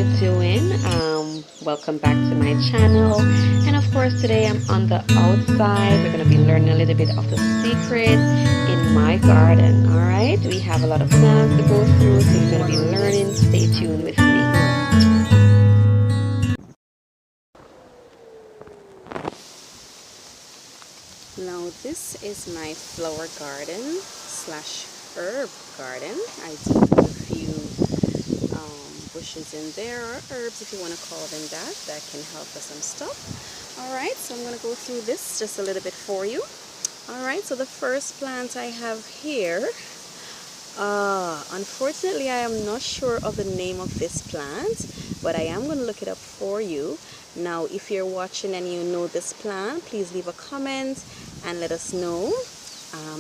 you doing? Welcome back to my channel. And of course, today I'm on the outside. We're going to be learning a little bit of the secret in my garden. All right, we have a lot of plants to go through, so you're going to be learning. Stay tuned with me. Now, this is my flower garden slash herb garden. I do have a few bushes in there, or herbs if you want to call them that can help with some stuff. Alright, so I'm going to go through this just a little bit for you. Alright, so the first plant I have here, unfortunately I am not sure of the name of this plant, but I am going to look it up for you. Now, if you're watching and you know this plant, please leave a comment and let us know.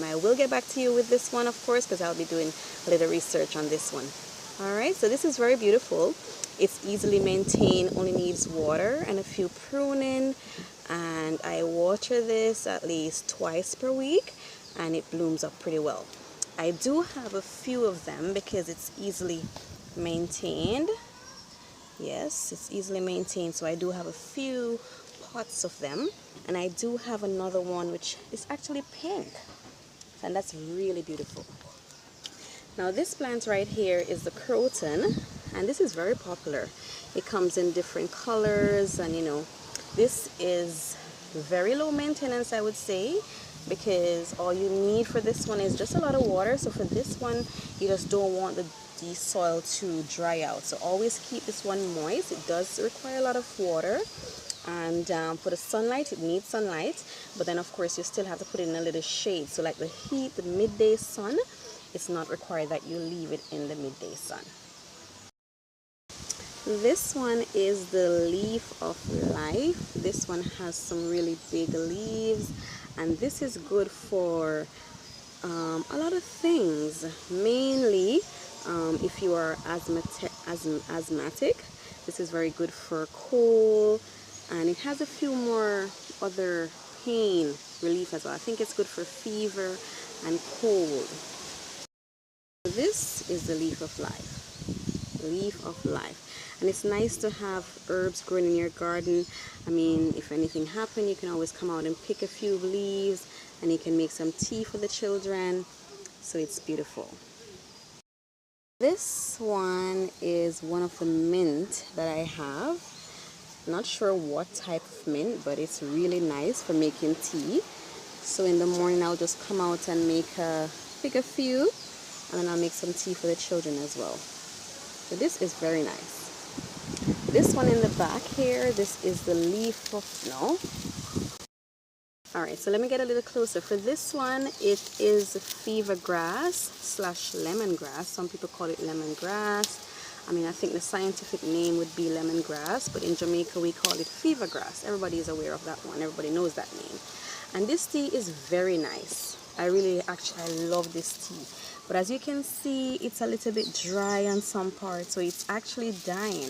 I will get back to you with this one, of course, because I'll be doing a little research on this one. Alright, so this is very beautiful. It's easily maintained, only needs water and a few pruning, and I water this at least twice per week and it blooms up pretty well. I do have a few of them because it's easily maintained. Yes, it's easily maintained, so I do have a few pots of them, and I do have another one which is actually pink, and that's really beautiful. Now, this plant right here is the croton, and this is very popular. It comes in different colors, and this is very low maintenance, I would say, because all you need for this one is just a lot of water. So for this one, you just don't want the soil to dry out, so always keep this one moist. It does require a lot of water, and for the sunlight, it needs sunlight, but then of course you still have to put it in a little shade. So like the heat, the midday sun, it's not required that you leave it in the midday sun. This one is the leaf of life. This one has some really big leaves, and this is good for a lot of things. Mainly if you are asthmatic, this is very good for cold, and it has a few more other pain relief as well. I think it's good for fever and cold. This is the leaf of life. Leaf of life. And it's nice to have herbs growing in your garden. I mean, if anything happened, you can always come out and pick a few leaves, and you can make some tea for the children. So it's beautiful. This one is one of the mint that I have. Not sure what type of mint, but it's really nice for making tea. So in the morning, I'll just come out and pick a few, and then I'll make some tea for the children as well. So this is very nice. This one in the back here, this is the leaf of, no. Alright, so let me get a little closer. For this one, it is fever grass slash lemongrass. Some people call it lemongrass. I mean, I think the scientific name would be lemongrass, but in Jamaica we call it fever grass. Everybody is aware of that one. Everybody knows that name. And this tea is very nice. I love this tea. But as you can see, it's a little bit dry on some parts, so it's actually dying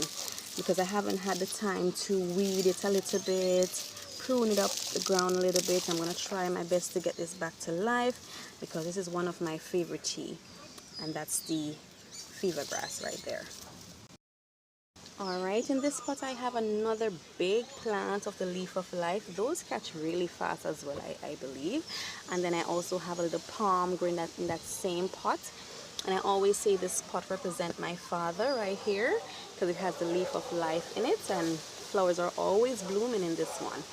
because I haven't had the time to weed it a little bit, prune it up the ground a little bit. I'm going to try my best to get this back to life because this is one of my favorite tea, and that's the fever grass right there. Alright, in this pot I have another big plant of the leaf of life. Those catch really fast as well, I believe. And then I also have a little palm growing in that same pot. And I always say this pot represents my father right here because it has the leaf of life in it, and flowers are always blooming in this one.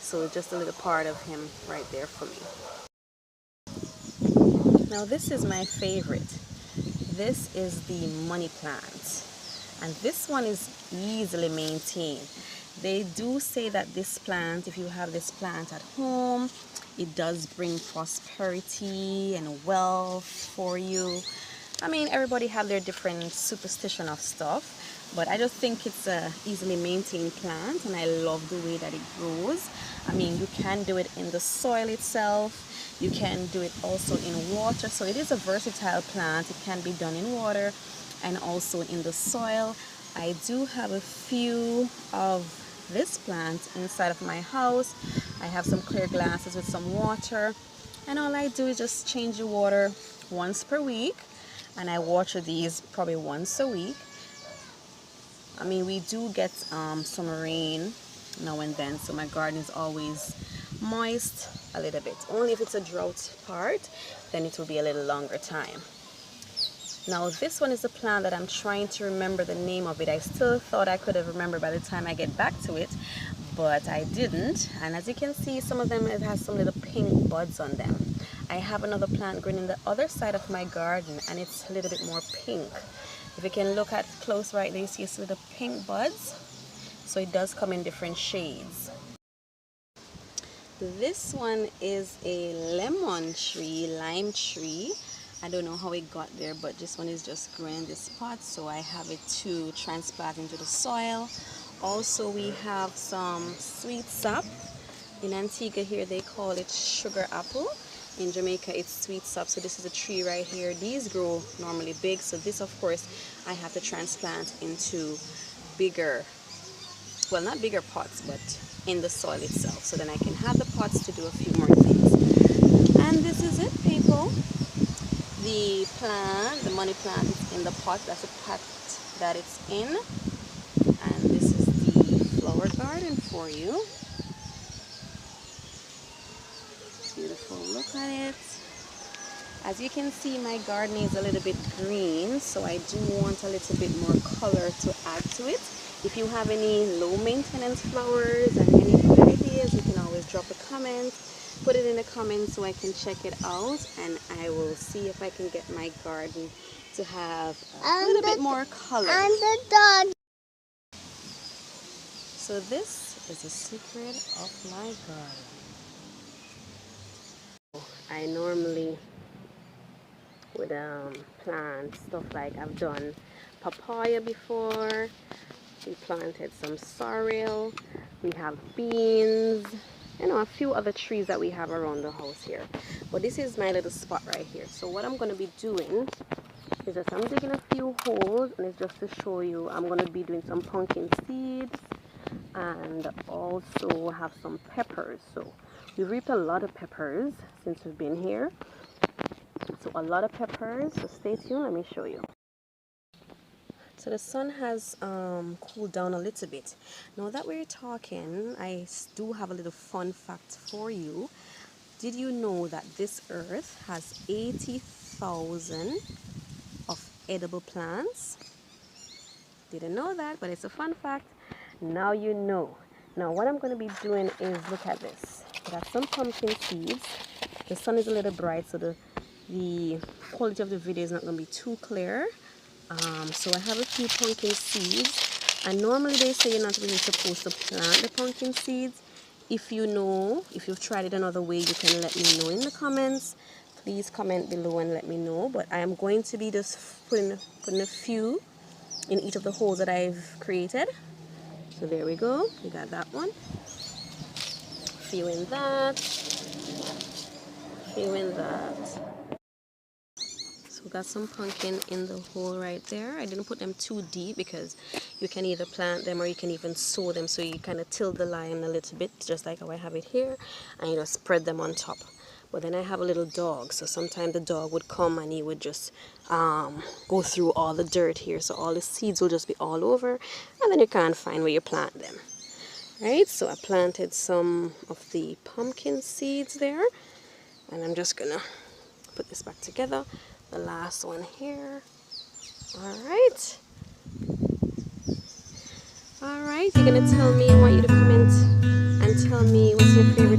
So just a little part of him right there for me. Now this is my favorite. This is the money plant. And this one is easily maintained. They do say that this plant, if you have this plant at home, it does bring prosperity and wealth for you. I mean, everybody have their different superstition of stuff, but I just think it's a easily maintained plant, and I love the way that it grows. I mean, you can do it in the soil itself. You can do it also in water. So it is a versatile plant. It can be done in water and also in the soil. I do have a few of this plant inside of my house. I have some clear glasses with some water, and all I do is just change the water once per week, and I water these probably once a week. I mean, we do get some rain now and then, so my garden is always moist a little bit. Only if it's a drought part, then it will be a little longer time. Now this one is a plant that I'm trying to remember the name of it. I still thought I could have remembered by the time I get back to it, but I didn't. And as you can see, some of them, it has some little pink buds on them. I have another plant growing in the other side of my garden, and it's a little bit more pink. If you can look at close right there, you see some little pink buds. So it does come in different shades. This one is a lemon tree, lime tree. I don't know how it got there, but this one is just growing in this pot, so I have it to transplant into the soil. Also, we have some sweet sap. In Antigua here, they call it sugar apple. In Jamaica, it's sweet sap. So this is a tree right here. These grow normally big, so this, of course, I have to transplant into bigger, well, not bigger pots, but in the soil itself, so then I can have the pots to do a few more things. And this is it, people. The plant, the money plant, is in the pot. That's the pot that it's in. And this is the flower garden for you. Beautiful, look at it. As you can see, my garden is a little bit green, so I do want a little bit more color to add to it. If you have any low maintenance flowers and any good ideas, you can always drop a comment. Put it in the comments so I can check it out, and I will see if I can get my garden to have a little bit more color. And the dog. So this is the secret of my garden. I normally would plant stuff like I've done papaya before. We planted some sorrel. We have beans. You know, a few other trees that we have around the house here. But this is my little spot right here. So what I'm going to be doing is just I'm digging a few holes, and it's just to show you I'm going to be doing some pumpkin seeds and also have some peppers. So we've reaped a lot of peppers since we've been here. So a lot of peppers. So stay tuned. Let me show you. So the sun has cooled down a little bit. Now that we're talking, I do have a little fun fact for you. Did you know that this earth has 80,000 of edible plants? Didn't know that, but it's a fun fact. Now you know. Now what I'm going to be doing is, look at this. I got some pumpkin seeds. The sun is a little bright, so the quality of the video is not going to be too clear. So I have a few pumpkin seeds, and normally they say you're not really supposed to plant the pumpkin seeds. If you know, if you've tried it another way, you can let me know in the comments. Please comment below and let me know. But I am going to be just putting a few in each of the holes that I've created. So there we go. We got that one. Few in that. Few in that. So got some pumpkin in the hole right there. I didn't put them too deep because you can either plant them or you can even sow them, so you kind of till the line a little bit, just like how I have it here, and you just spread them on top. But then I have a little dog, so sometimes the dog would come and he would just go through all the dirt here, so all the seeds will just be all over, and then you can't find where you plant them. Right, so I planted some of the pumpkin seeds there, and I'm just gonna put this back together. The last one here. Alright, you're gonna tell me, I want you to comment and tell me what's your favorite